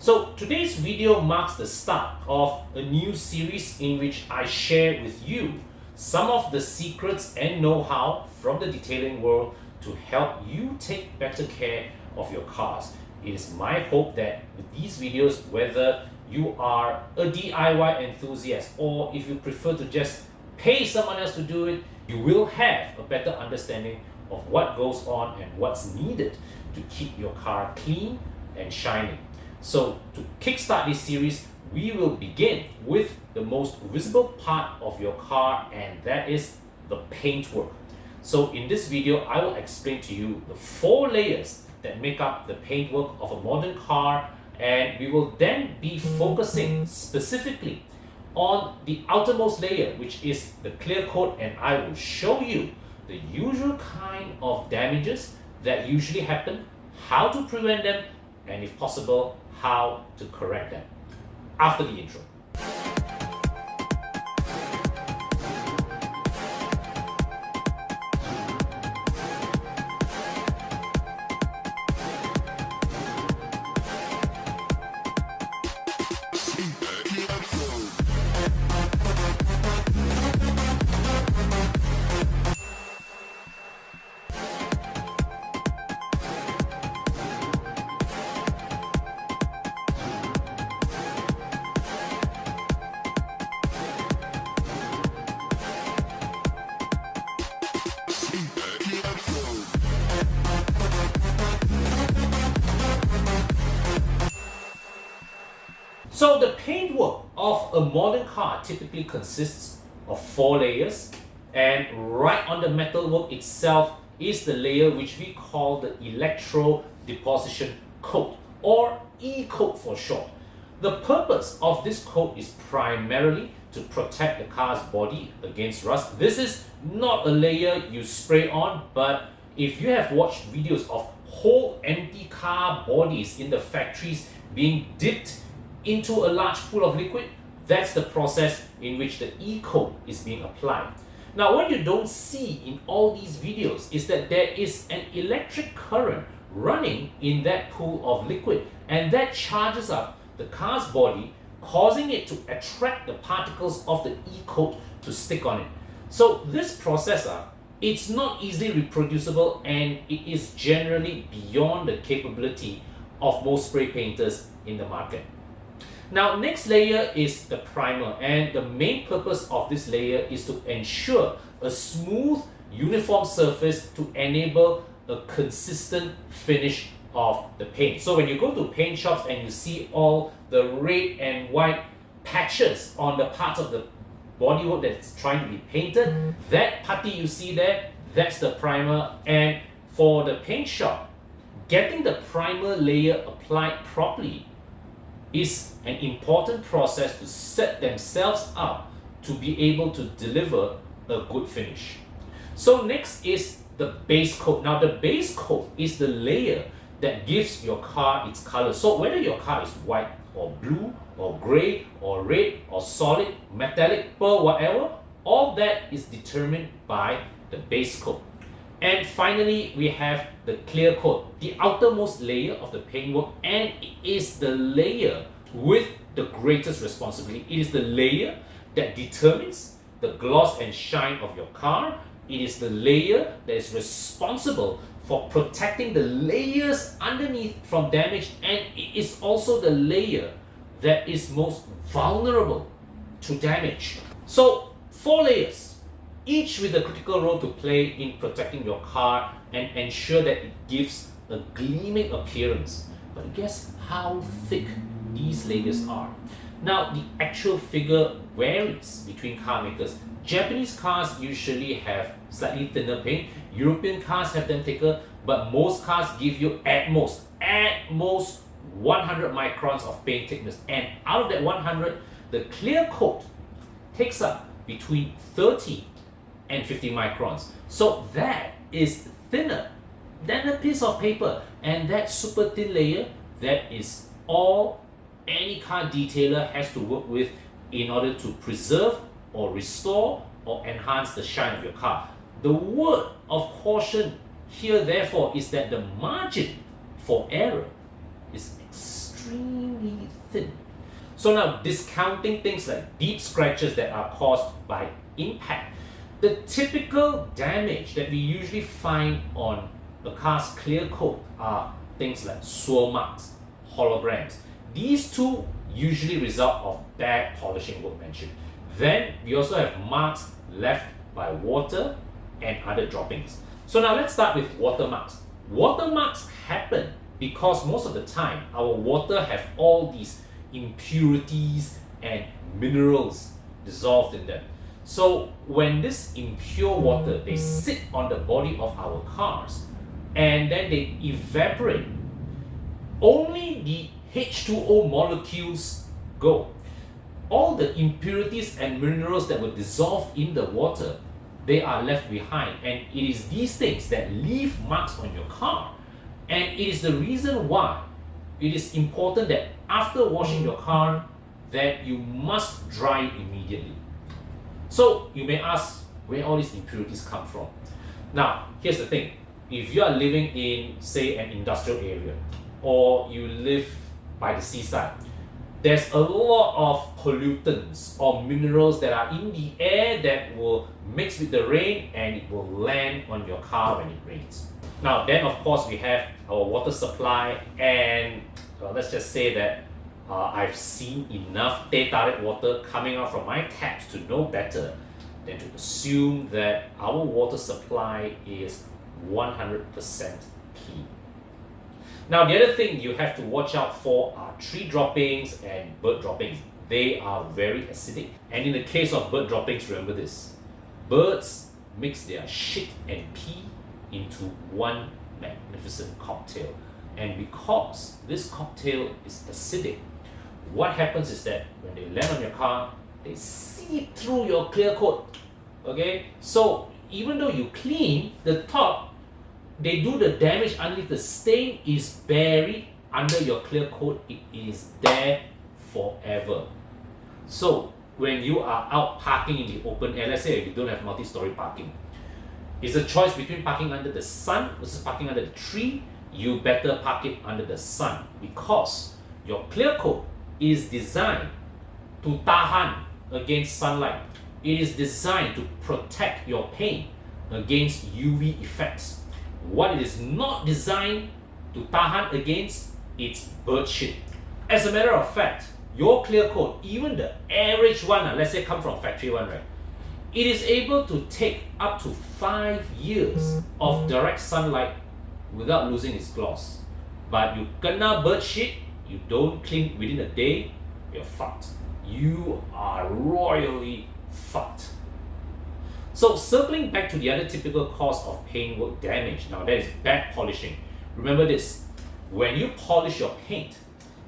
So today's video marks the start of a new series in which I share with you some of the secrets and know-how from the detailing world to help you take better care of your cars. It is my hope that with these videos, whether you are a DIY enthusiast or if you prefer to just pay someone else to do it, you will have a better understanding of what goes on and what's needed to keep your car clean and shining. So to kickstart this series, we will begin with the most visible part of your car, and that is the paintwork. So in this video, I will explain to you the 4 layers that make up the paintwork of a modern car, and we will then be focusing specifically on the outermost layer, which is the clear coat, and I will show you the usual kind of damages that usually happen, how to prevent them, and if possible, how to correct them. After the intro. So the paintwork of a modern car typically consists of 4 layers, and right on the metalwork itself is the layer which we call the electro deposition coat, or E-coat for short. The purpose of this coat is primarily to protect the car's body against rust. This is not a layer you spray on, but if you have watched videos of whole empty car bodies in the factories being dipped into a large pool of liquid, that's the process in which the E-coat is being applied. Now, what you don't see in all these videos is that there is an electric current running in that pool of liquid, and that charges up the car's body, causing it to attract the particles of the E-coat to stick on it. So this process, it's not easily reproducible, and it is generally beyond the capability of most spray painters in the market. Now, next layer is the primer, and the main purpose of this layer is to ensure a smooth, uniform surface to enable a consistent finish of the paint. So when you go to paint shops and you see all the red and white patches on the parts of the bodywork that's trying to be painted, that putty you see there, that's the primer. And for the paint shop, getting the primer layer applied properly is an important process to set themselves up to be able to deliver a good finish. So next is the base coat. Now the base coat is the layer that gives your car its color. So whether your car is white or blue or gray or red or solid, metallic, pearl, whatever, all that is determined by the base coat. And finally, we have the clear coat, the outermost layer of the paintwork, and it is the layer with the greatest responsibility. It is the layer that determines the gloss and shine of your car. It is the layer that is responsible for protecting the layers underneath from damage, and it is also the layer that is most vulnerable to damage. So 4 layers, each with a critical role to play in protecting your car and ensure that it gives a gleaming appearance. But guess how thick these layers are? Now, the actual figure varies between car makers. Japanese cars usually have slightly thinner paint. European cars have them thicker, but most cars give you at most 100 microns of paint thickness. And out of that 100, the clear coat takes up between 30 and 50 microns. So that is thinner than a piece of paper. And that super thin layer, that is all any car detailer has to work with in order to preserve or restore or enhance the shine of your car. The word of caution here, therefore, is that the margin for error is extremely extremely thin. So now, discounting things like deep scratches that are caused by impact, the typical damage that we usually find on a car's clear coat are things like swirl marks, holograms. These two usually result of bad polishing workmanship. Then we also have marks left by water and other droppings. So now let's start with watermarks. Watermarks happen because most of the time our water have all these impurities and minerals dissolved in them. So when this impure water, they sit on the body of our cars and then they evaporate, only the H2O molecules go. All the impurities and minerals that were dissolved in the water, they are left behind, and it is these things that leave marks on your car. And it is the reason why it is important that after washing your car that you must dry it immediately. So you may ask where all these impurities come from. Now, here's the thing. If you are living in, say, an industrial area, or you live by the seaside, there's a lot of pollutants or minerals that are in the air that will mix with the rain and it will land on your car when it rains. Now, then of course we have our water supply, and let's just say that I've seen enough teh tarik water coming out from my taps to know better than to assume that our water supply is 100% clean. Now, the other thing you have to watch out for are tree droppings and bird droppings. They are very acidic. And in the case of bird droppings, remember this. Birds mix their shit and pee into one magnificent cocktail. And because this cocktail is acidic, what happens is that when they land on your car, they seep through your clear coat. Okay? So even though you clean the top, they do the damage underneath. The stain is buried under your clear coat. It is there forever. So when you are out parking in the open air, let's say if you don't have multi-story parking, it's a choice between parking under the sun versus parking under the tree. You better park it under the sun, because your clear coat is designed to tahan against sunlight. It is designed to protect your paint against UV effects. What it is not designed to tahan against, it's bird shit. As a matter of fact, your clear coat, even the average one, let's say come from factory one, right? It is able to take up to 5 years of direct sunlight without losing its gloss. But you kena bird shit, you don't clean within a day, you're fucked. You are royally fucked. So circling back to the other typical cause of paintwork damage, now that is bad polishing. Remember this, when you polish your paint,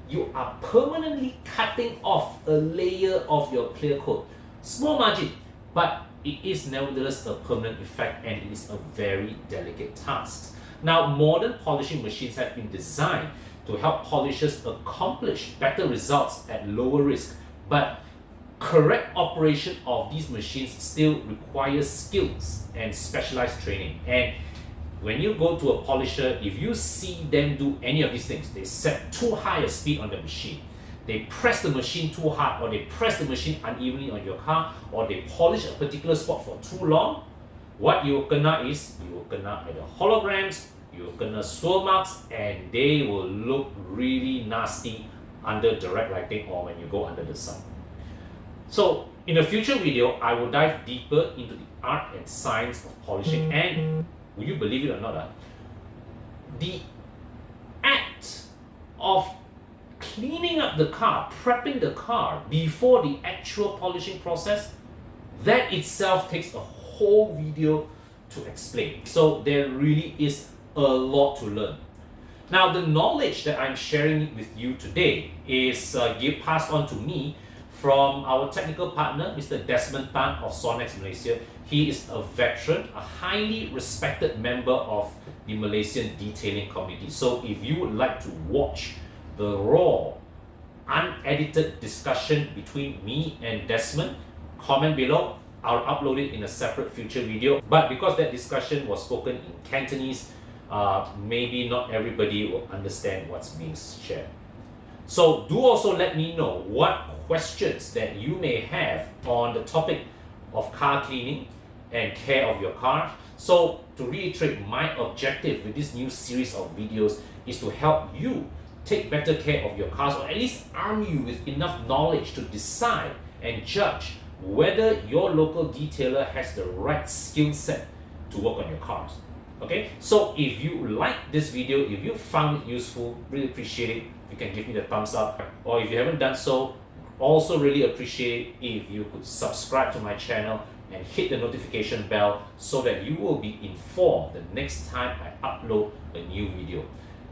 you are permanently cutting off a layer of your clear coat. Small margin, but it is nevertheless a permanent effect, and it is a very delicate task. Now, modern polishing machines have been designed to help polishers accomplish better results at lower risk, but correct operation of these machines still requires skills and specialized training. And when you go to a polisher, if you see them do any of these things, they set too high a speed on the machine, they press the machine too hard, or they press the machine unevenly on your car, or they polish a particular spot for too long, what you will kena is, you will kena either holograms, you will kena swirl marks, and they will look really nasty under direct lighting or when you go under the sun. So in a future video, I will dive deeper into the art and science of polishing, and will you believe it or not, the act of cleaning up the car, prepping the car before the actual polishing process, that itself takes a whole video to explain. So there really is a lot to learn. Now, the knowledge that I'm sharing with you today is passed on to me from our technical partner, Mr. Desmond Tan of Sonex Malaysia. He is a veteran, a highly respected member of the Malaysian detailing community. So if you would like to watch the raw, unedited discussion between me and Desmond, comment below. I'll upload it in a separate future video. But because that discussion was spoken in Cantonese, maybe not everybody will understand what's being shared. So do also let me know what questions that you may have on the topic of car cleaning and care of your car. So to reiterate, my objective with this new series of videos is to help you take better care of your cars, or at least arm you with enough knowledge to decide and judge whether your local detailer has the right skill set to work on your cars. Okay, so if you like this video, if you found it useful, really appreciate it. You can give me the thumbs up, or if you haven't done so, also really appreciate if you could subscribe to my channel and hit the notification bell so that you will be informed the next time I upload a new video.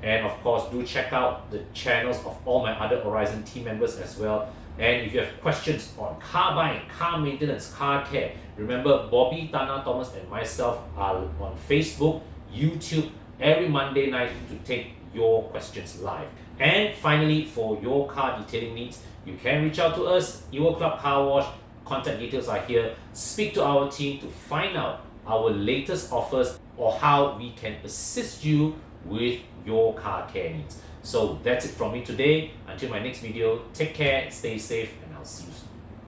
And of course, do check out the channels of all my other Horizon team members as well. And if you have questions on car buying, car maintenance, car care, remember Bobby, Tana, Thomas and myself are on Facebook, YouTube every Monday night to take your questions live. And finally, for your car detailing needs, you can reach out to us, EvoClub Car Wash. Contact details are here. Speak to our team to find out our latest offers or how we can assist you with your car care needs. So that's it from me today. Until my next video, take care, stay safe, and I'll see you soon.